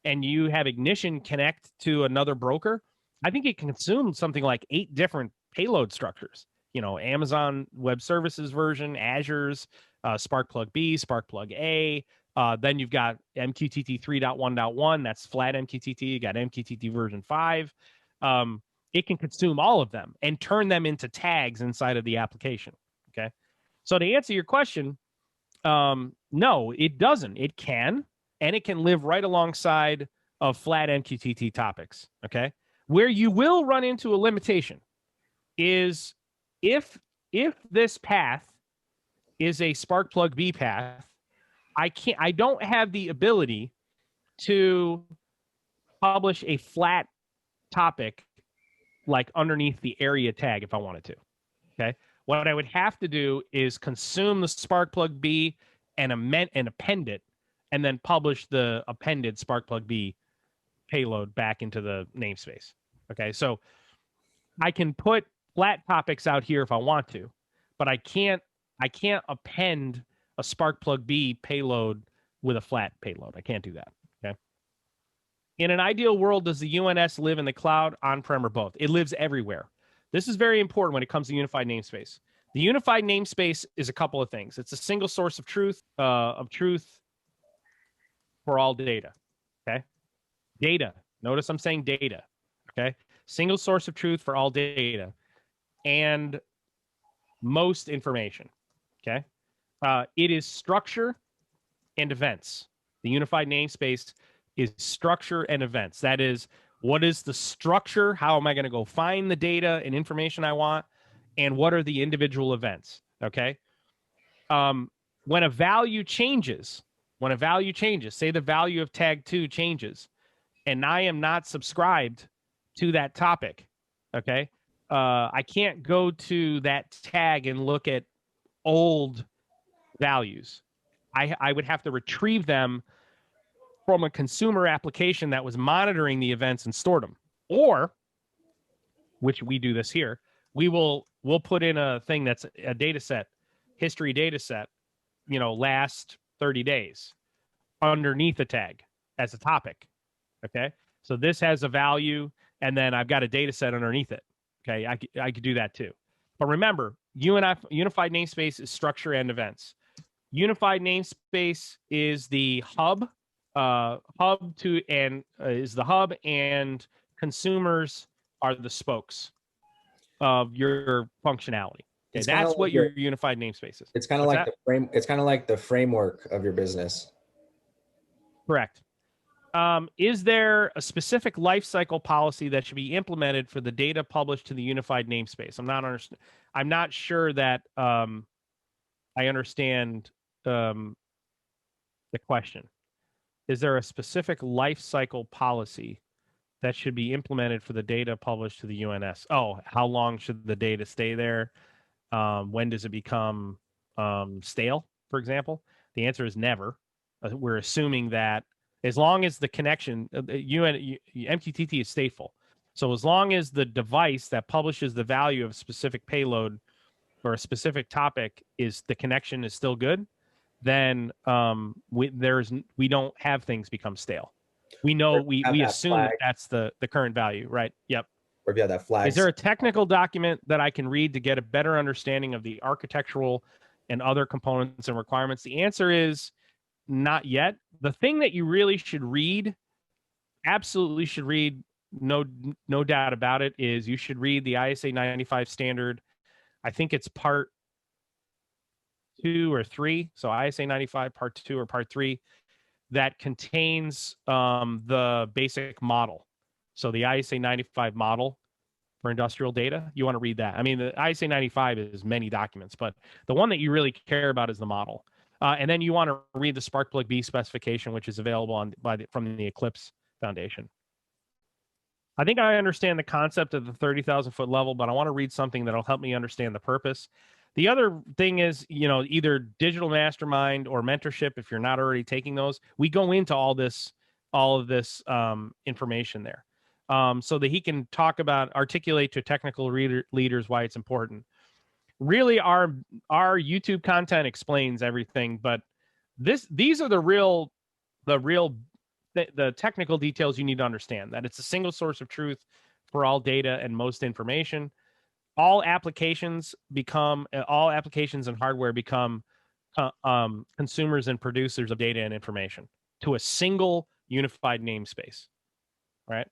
and you have Ignition connect to another broker, I think it can consume something like 8 different payload structures. You know, Amazon Web Services version, Azure's, Sparkplug B, Sparkplug A. Then you've got MQTT 3.1.1. That's flat MQTT. You got MQTT version 5. It can consume all of them and turn them into tags inside of the application. Okay. So to answer your question, no, it doesn't. It can, and it can live right alongside of flat MQTT topics. Okay. Where you will run into a limitation is if this path is a Sparkplug B path, I don't have the ability to publish a flat topic like underneath the area tag if I wanted to. Okay. What I would have to do is consume the Sparkplug B and append it, and then publish the appended Sparkplug B payload back into the namespace. Okay. So I can put flat topics out here if I want to, but I can't append a Sparkplug B payload with a flat payload. I can't do that. Okay. In an ideal world, does the UNS live in the cloud, on-prem, or both? It lives everywhere. This is very important when it comes to unified namespace. The unified namespace is a couple of things. It's a single source of truth for all data. Okay. Data. Notice I'm saying data. Okay. Single source of truth for all data and most information. Okay. It is structure and events. The unified namespace is structure and events. That is, what is the structure? How am I going to go find the data and information I want? And what are the individual events? Okay. When a value changes, say the value of tag 2 changes, and I am not subscribed to that topic, Okay. I can't go to that tag and look at old values. I would have to retrieve them from a consumer application that was monitoring the events and stored them. Or, which we do this here, we'll put in a thing that's a data set, history data set, last 30 days underneath a tag as a topic. Okay. So this has a value, and then I've got a data set underneath it. Okay. I could do that too. But remember, unified namespace is structure and events. Unified namespace is the hub, is the hub, and consumers are the spokes of your functionality. Okay, that's what your unified namespace is. It's kind of like the frame. It's kind of like the framework of your business. Correct. Is there a specific lifecycle policy that should be implemented for the data published to the unified namespace? I'm not sure that I understand the question. Is there a specific lifecycle policy that should be implemented for the data published to the UNS? Oh, how long should the data stay there? When does it become stale, for example? The answer is never. We're assuming that as long as the connection, MQTT is stateful. So as long as the device that publishes the value of a specific payload or a specific topic the connection is still good, then we don't have things become stale. We know we assume that that's the current value, right? Yep. Or if you have that flag. Is there a technical document that I can read to get a better understanding of the architectural and other components and requirements? The answer is not yet. The thing that you really should read, absolutely should read, no doubt about it, is you should read the ISA 95 standard. I think it's part 2 or 3. So ISA 95 part 2 or part 3 that contains the basic model. So the ISA 95 model for industrial data, you want to read that. I mean, the ISA 95 is many documents, but the one that you really care about is the model. And then you want to read the Sparkplug B specification, which is available from the Eclipse Foundation. I think I understand the concept of the 30,000 foot level, but I want to read something that'll help me understand the purpose. The other thing is, either Digital Mastermind or Mentorship, if you're not already taking those, we go into all of this information there. So that he can articulate to technical leaders why it's important. Really, our YouTube content explains everything, but these are the technical details you need to understand. That it's a single source of truth for all data and most information. All applications and hardware become consumers and producers of data and information to a single unified namespace, right?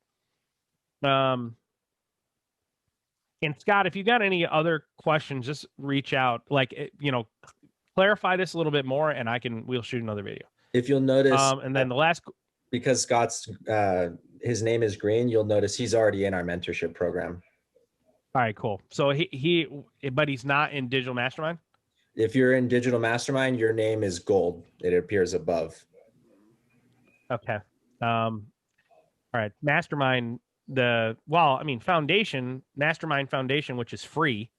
And Scott, if you got any other questions, just reach out. Clarify this a little bit more, and we'll shoot another video. If you'll notice, and then the last, because Scott's his name is green, you'll notice he's already in our mentorship program. All right, cool. So but he's not in Digital Mastermind. If you're in Digital Mastermind, your name is gold. It appears above. Okay. All right. Mastermind. Mastermind Foundation, which is free.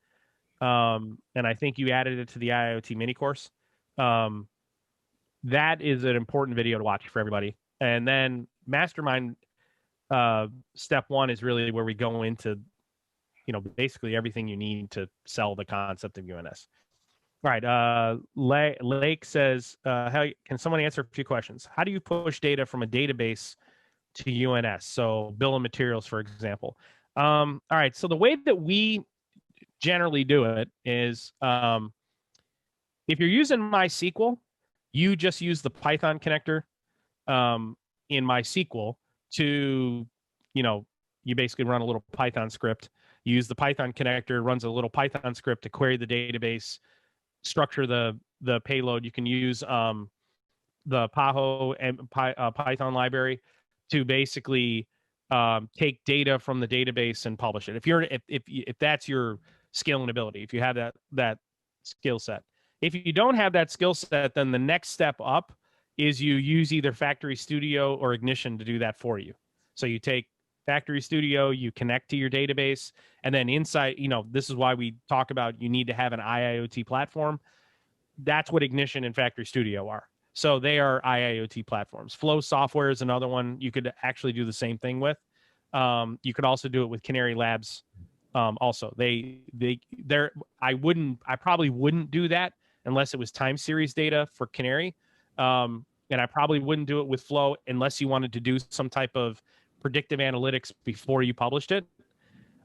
And I think you added it to the IIoT mini course. That is an important video to watch for everybody. And then Mastermind step 1 is really where we go into, basically everything you need to sell the concept of UNS. All right. Lake says, how can someone answer a few questions? How do you push data from a database to UNS? So bill of materials, for example. All right. So the way that we generally do it is, if you're using MySQL, you just use the Python connector in MySQL to, you basically run a little Python script. You use the Python connector, runs a little Python script to query the database, structure the payload. You can use the PAHO and Python library to basically take data from the database and publish it. If that's your skill and ability, if you have that skill set. If you don't have that skill set, then the next step up is you use either Factory Studio or Ignition to do that for you. So you take Factory Studio, you connect to your database, and then inside, this is why we talk about you need to have an IIoT platform. That's what Ignition and Factory Studio are. So they are IIoT platforms. Flow Software is another one you could actually do the same thing with. You could also do it with Canary Labs. Also, I probably wouldn't do that unless it was time series data for Canary. And I probably wouldn't do it with Flow unless you wanted to do some type of predictive analytics before you published it.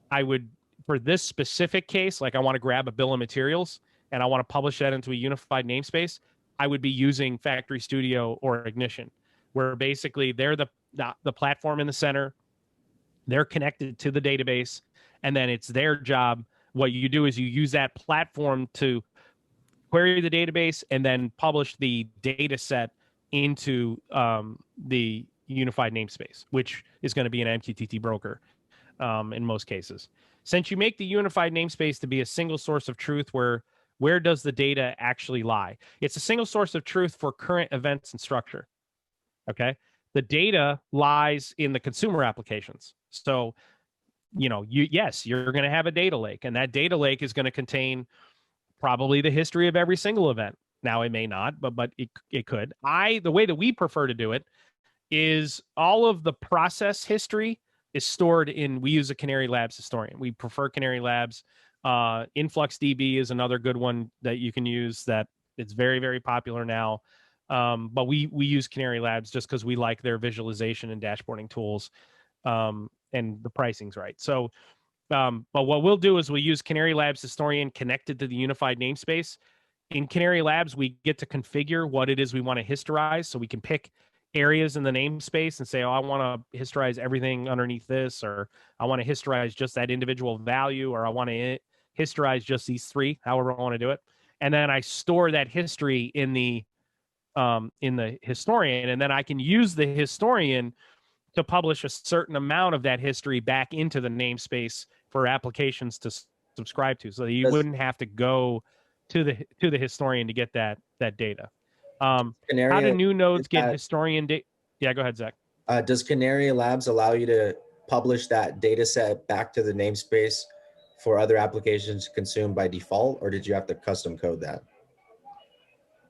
I would, for this specific case, like I want to grab a bill of materials and I want to publish that into a unified namespace, I would be using Factory Studio or Ignition, where basically they're the platform in the center. They're connected to the database, and then it's their job. What you do is you use that platform to query the database and then publish the data set into the unified namespace, which is going to be an MQTT broker in most cases. Since you make the unified namespace to be a single source of truth, where does the data actually lie? It's a single source of truth for current events and structure. Okay. The data lies in the consumer applications. So, you're going to have a data lake, and that data lake is going to contain probably the history of every single event. Now it may not, but it could. The way that we prefer to do it is all of the process history is stored we use a Canary Labs historian. We prefer Canary Labs. InfluxDB is another good one that you can use that it's very, very popular now. But we use Canary Labs just because we like their visualization and dashboarding tools, and the pricing's right. So, but what we'll do is we'll use Canary Labs historian connected to the unified namespace. In Canary Labs, we get to configure what it is we want to historize. So we can pick areas in the namespace and say, oh, I want to historize everything underneath this, or I want to historize just that individual value, or I want to historize just these three, however I want to do it. And then I store that history in the historian, and then I can use the historian to publish a certain amount of that history back into the namespace for applications to subscribe to, so that you wouldn't have to go to the historian to get that data. How do new nodes get historian data? Yeah, go ahead, Zach. Does Canary Labs allow you to publish that data set back to the namespace for other applications to consume by default, or did you have to custom code that?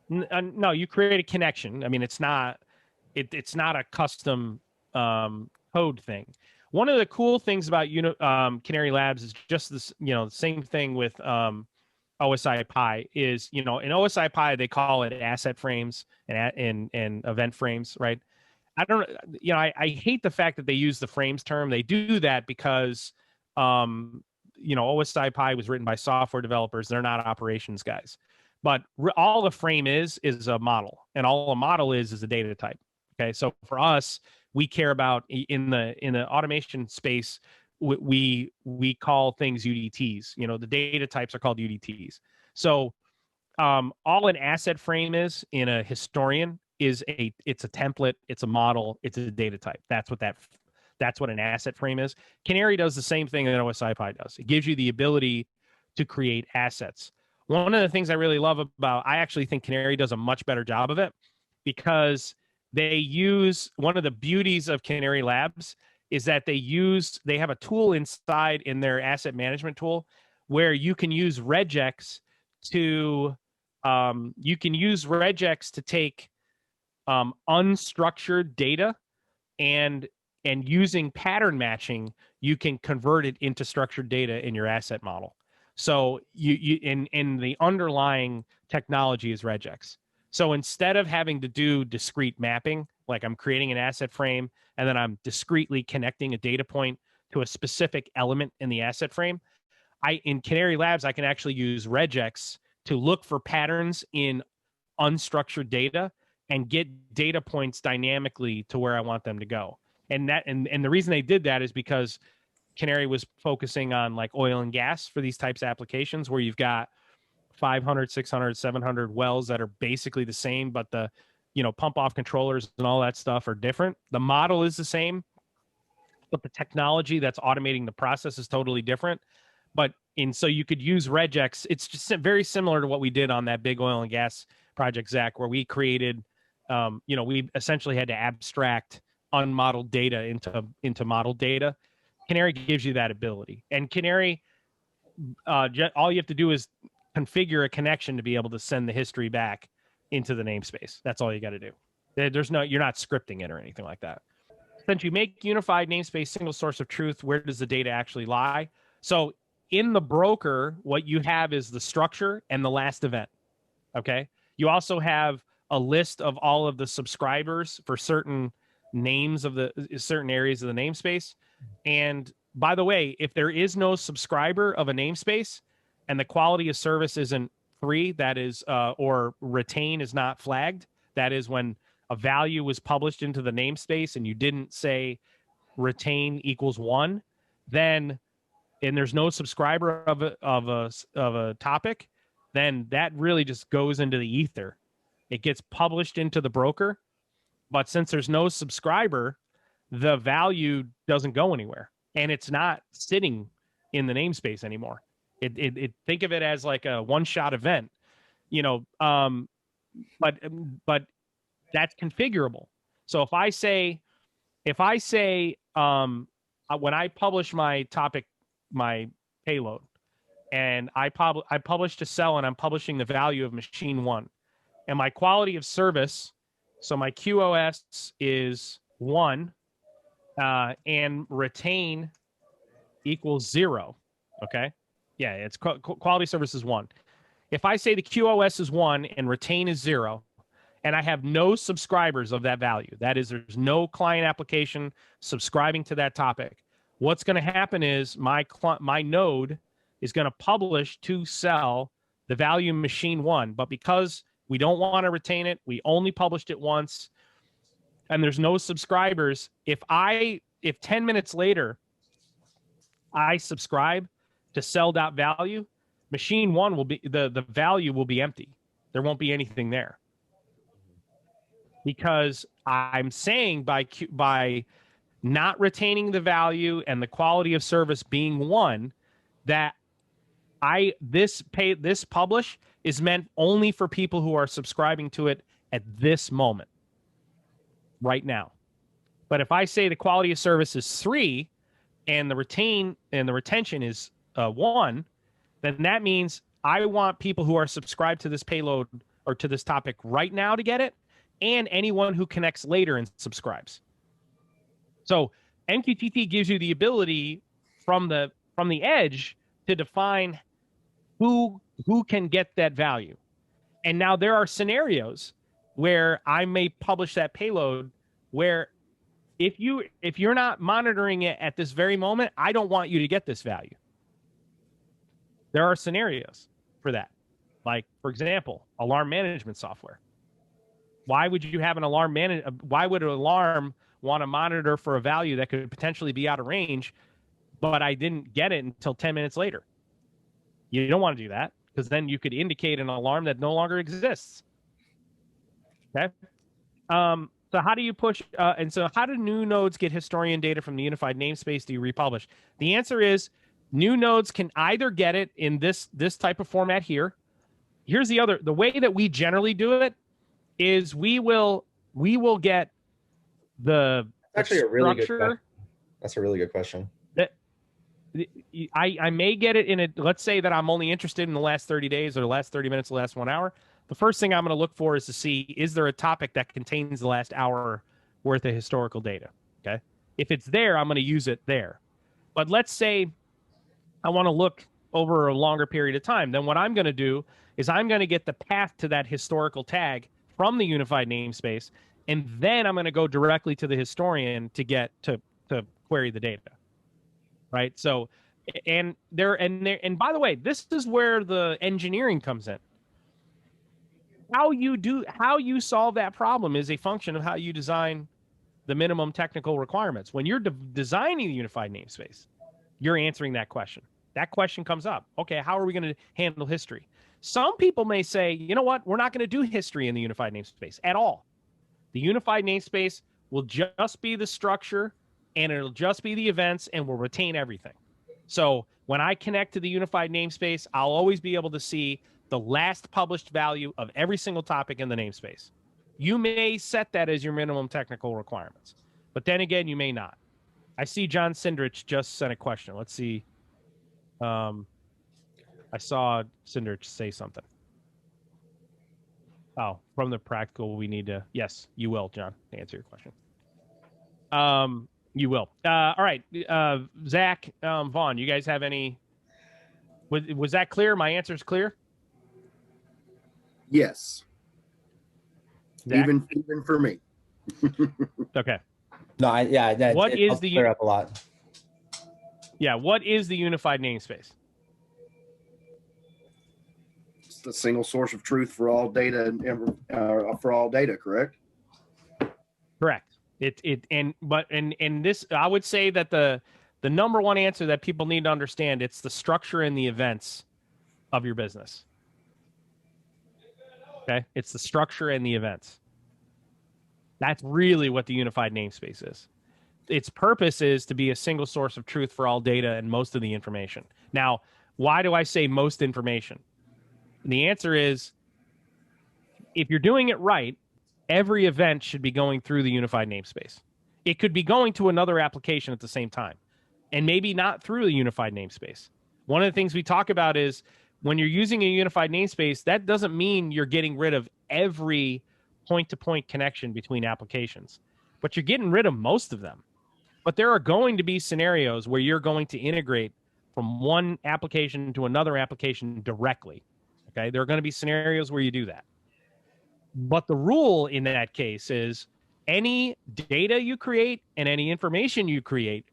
No, you create a connection. I mean, it's not a custom code thing. One of the cool things about Canary Labs is just this, the same thing with OSI Pi is, in OSI Pi, they call it asset frames and event frames, right? I hate the fact that they use the frames term. They do that because, OSI Pi was written by software developers. They're not operations guys. But all the frame is a model, and all a model is a data type. Okay, so for us, we care about in the automation space, we call things UDTs. The data types are called UDTs. So all an asset frame is in a historian it's a template, it's a model, it's a data type. That's what an asset frame is. Canary does the same thing that OSI Pi does. It gives you the ability to create assets. One of the things I really love I actually think Canary does a much better job of it, because one of the beauties of Canary Labs is that they have a tool inside in their asset management tool where you can use Regex to take unstructured data and using pattern matching, you can convert it into structured data in your asset model. So in the underlying technology is Regex. So instead of having to do discrete mapping, like I'm creating an asset frame and then I'm discretely connecting a data point to a specific element in the asset frame, in Canary Labs, I can actually use Regex to look for patterns in unstructured data and get data points dynamically to where I want them to go. And the reason they did that is because Canary was focusing on like oil and gas for these types of applications where you've got 500, 600, 700 wells that are basically the same, but the pump off controllers and all that stuff are different. The model is the same, but the technology that's automating the process is totally different. So you could use Regex. It's just very similar to what we did on that big oil and gas project, Zach, where we created, we essentially had to abstract unmodeled data into modeled data. Canary gives you that ability. And Canary, all you have to do is configure a connection to be able to send the history back into the namespace. That's all you got to do. You're not scripting it or anything like that. Since you make unified namespace single source of truth, where does the data actually lie? So in the broker, what you have is the structure and the last event. Okay. You also have a list of all of the subscribers for certain names of the certain areas of the namespace. And by the way, if there is no subscriber of a namespace and the quality of service isn't 3, that is, or retain is not flagged, that is when a value was published into the namespace and you didn't say retain equals 1, then, and there's no subscriber of a topic, then that really just goes into the ether. It gets published into the broker, but since there's no subscriber, the value doesn't go anywhere, and it's not sitting in the namespace anymore. It think of it as like a one-shot event, but that's configurable. So if I say when I publish my topic, my payload, and I publish to sell, and I'm publishing the value of machine 1, and my quality of service, so my QoS is 1, and retain equals 0. Okay, yeah, it's quality service is 1. If I say the QoS is 1 and retain is 0, and I have no subscribers of that value, that is, there's no client application subscribing to that topic, what's going to happen is my node is going to publish to sell the value machine 1. But because we don't want to retain it, we only published it once, and there's no subscribers, if 10 minutes later I subscribe to sell.value, machine 1 will be, the value will be empty. There won't be anything there. Because I'm saying by not retaining the value and the quality of service being 1, that this publish is meant only for people who are subscribing to it at this moment, right now. But if I say the quality of service is 3 and the retention is 1, then that means I want people who are subscribed to this payload or to this topic right now to get it, and anyone who connects later and subscribes. So MQTT gives you the ability from the edge to define who can get that value. And now there are scenarios where I may publish that payload where if you're not monitoring it at this very moment, I don't want you to get this value. There are scenarios for that. Like, for example, alarm management software. Why would you have an alarm why would an alarm want to monitor for a value that could potentially be out of range, but I didn't get it until 10 minutes later? You don't want to do that, because then you could indicate an alarm that no longer exists. Okay. So how do you push? And so how do new nodes get historian data from the unified namespace? Do you republish? The answer is new nodes can either get it in this type of format here. Here's the way that we generally do it is we will get the actually a really good question. That's a really good question. I may get it in a, let's say that I'm only interested in the last 30 days or the last 30 minutes, the last 1 hour. The first thing I'm going to look for is to see, is there a topic that contains the last hour worth of historical data? Okay. If it's there, I'm going to use it there. But let's say I want to look over a longer period of time. Then what I'm going to do is I'm going to get the path to that historical tag from the unified namespace. And then I'm going to go directly to the historian to get to query the data. Right. So, and by the way, this is where the engineering comes in. How you solve that problem is a function of how you design the minimum technical requirements. When you're designing the unified namespace, you're answering that question. That question comes up. Okay, how are we going to handle history? Some people may say, you know what, we're not going to do history in the unified namespace at all. The unified namespace will just be the structure, and it'll just be the events, and we'll retain everything. So when I connect to the unified namespace, I'll always be able to see the last published value of every single topic in the namespace. You may set that as your minimum technical requirements. But then again, you may not. I see John Sindrich just sent a question. Let's see. I saw Sindrich say something. Oh, from the practical, we need to. Yes, you will, John, to answer your question. You will. All right, Zach, Vaughn, you guys have any? Was that clear? My answer is clear. Yes. Zach? Even for me. Okay. No, yeah. What is the clear up a lot? Yeah. What is the unified namespace? It's the single source of truth for all data and for all data, correct? Correct. And this, I would say that the number one answer that people need to understand, it's the structure and the events of your business. Okay, it's the structure and the events. That's really what the unified namespace is. Its purpose is to be a single source of truth for all data and most of the information. Now, why do I say most information? And the answer is, if you're doing it right, every event should be going through the unified namespace. It could be going to another application at the same time, and maybe not through the unified namespace. One of the things we talk about is when you're using a unified namespace, that doesn't mean you're getting rid of every point-to-point connection between applications, but you're getting rid of most of them. But there are going to be scenarios where you're going to integrate from one application to another application directly. Okay, there are going to be scenarios where you do that. But the rule in that case is any data you create and any information you create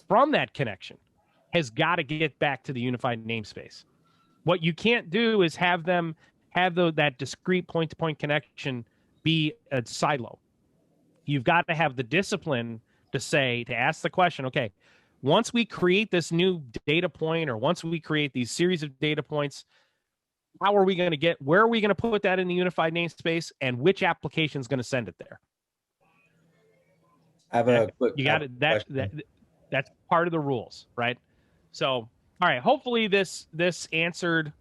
from that connection has got to get back to the unified namespace. What you can't do is have them have that discrete point-to-point connection be a silo. You've got to have the discipline to ask the question, okay, once we create this new data point, or once we create these series of data points, where are we going to put that in the unified namespace, and which application is going to send it there? I have a quick. You got it. That's part of the rules, right? So, all right. Hopefully, this answered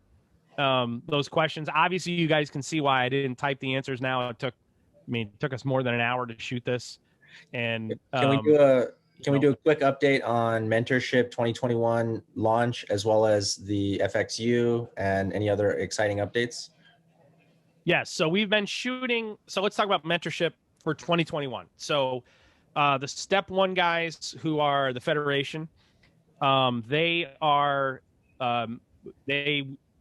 those questions. Obviously, you guys can see why I didn't type the answers now. It took us more than an hour to shoot this. And can we do a quick update on Mentorship 2021 launch, as well as the FXU and any other exciting updates? Yes. So we've been shooting. So let's talk about Mentorship for 2021. So the Step 1 guys, who are the Federation, they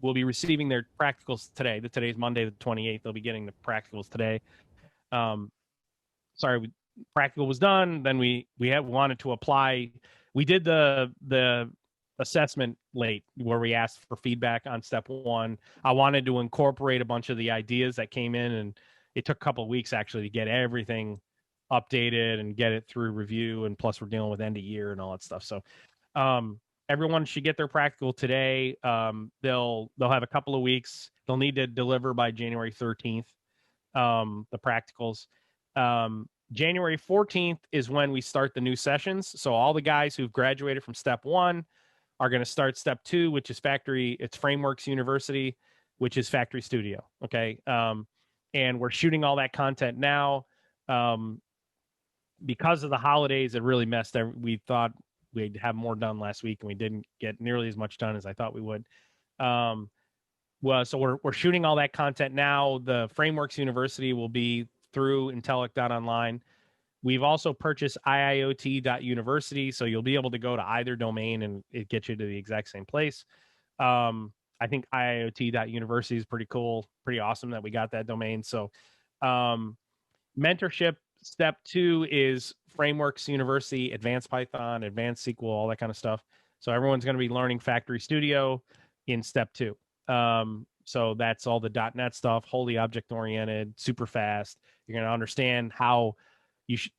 will be receiving their practicals today. Today's Monday, the 28th. They'll be getting the practicals today. Practical was done. Then we wanted to apply. We did the assessment late, where we asked for feedback on Step 1. I wanted to incorporate a bunch of the ideas that came in, and it took a couple of weeks actually to get everything updated and get it through review. And plus, we're dealing with end of year and all that stuff. So everyone should get their practical today. They'll have a couple of weeks. They'll need to deliver by January 13th. The practicals. January 14th is when we start the new sessions. So all the guys who've graduated from Step 1 are going to start Step 2, which is Frameworks University, which is Factory Studio. Okay. And we're shooting all that content now. Because of the holidays, it really messed. We thought we'd have more done last week, and we didn't get nearly as much done as I thought we would. So we're shooting all that content now. The Frameworks University will be through Intellect.online. We've also purchased IIoT.university, so you'll be able to go to either domain and it gets you to the exact same place. I think IIoT.university is pretty cool, pretty awesome that we got that domain. So Mentorship Step 2 is Frameworks University, Advanced Python, Advanced SQL, all that kind of stuff. So everyone's going to be learning Factory Studio in Step 2. So that's all the .NET stuff, wholly object-oriented, super fast. You're going to understand how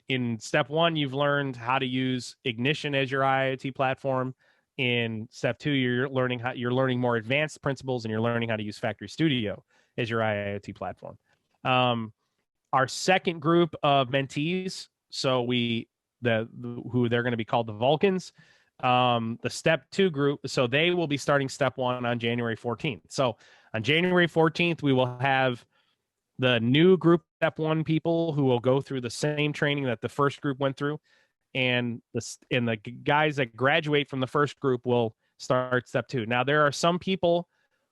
in Step 1, you've learned how to use Ignition as your IoT platform. In Step 2, you're learning more advanced principles, and you're learning how to use Factory Studio as your IoT platform. Our second group of mentees, so who they're going to be called the Vulcans, the Step 2 group, so they will be starting Step 1 on January 14th. So on January 14th, we will have the new group step one people who will go through the same training that the first group went through, and the guys that graduate from the first group will start step two. Now, there are some people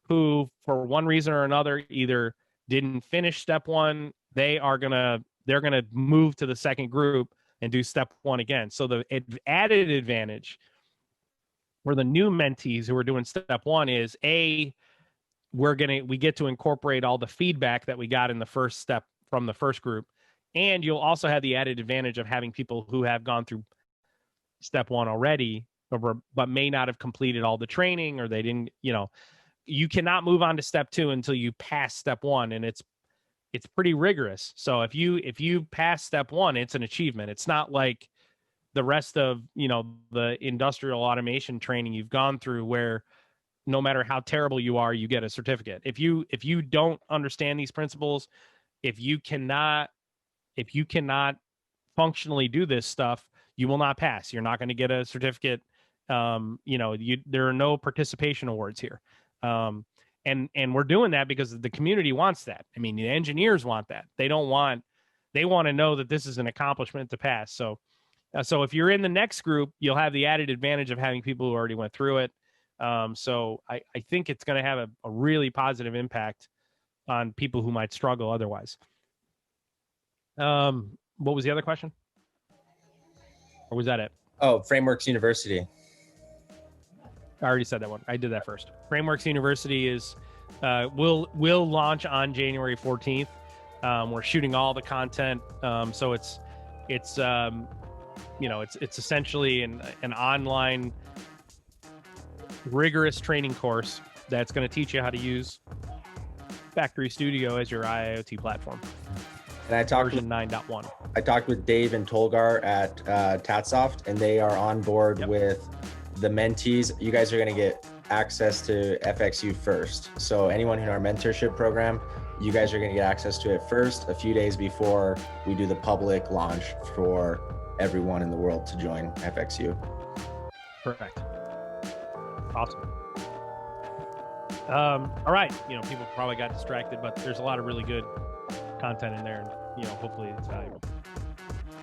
who, for one reason or another, either didn't finish step one. They're gonna move to the second group and do step one again. So the added advantage for the new mentees who are doing step one is we get to incorporate all the feedback that we got in the first step from the first group. And you'll also have the added advantage of having people who have gone through step one already, but may not have completed all the training, or they didn't, you cannot move on to step two until you pass step one. And it's pretty rigorous. So if you pass step one, it's an achievement. It's not like the rest of, the industrial automation training you've gone through, where no matter how terrible you are, you get a certificate. If you don't understand these principles, if you cannot functionally do this stuff, you will not pass. You're not going to get a certificate. There are no participation awards here. And we're doing that because the community wants that. I mean, the engineers want that. They want to know that this is an accomplishment to pass. So if you're in the next group, you'll have the added advantage of having people who already went through it. So I think it's going to have a really positive impact on people who might struggle otherwise. What was the other question? Or was that it? Oh, Frameworks University. I already said that one. I did that first. Frameworks University is will launch on January 14th. We're shooting all the content. So it's essentially an online rigorous training course that's going to teach you how to use Factory Studio as your IIoT platform. And I talked version 9.1. I talked with Dave and Tolgar at Tatsoft, and they are on board with the mentees. You guys are going to get access to FXU first. So anyone in our mentorship program, you guys are going to get access to it first, a few days before we do the public launch for everyone in the world to join FXU. Perfect. Awesome. All right. People probably got distracted, but there's a lot of really good content in there, and hopefully it's valuable.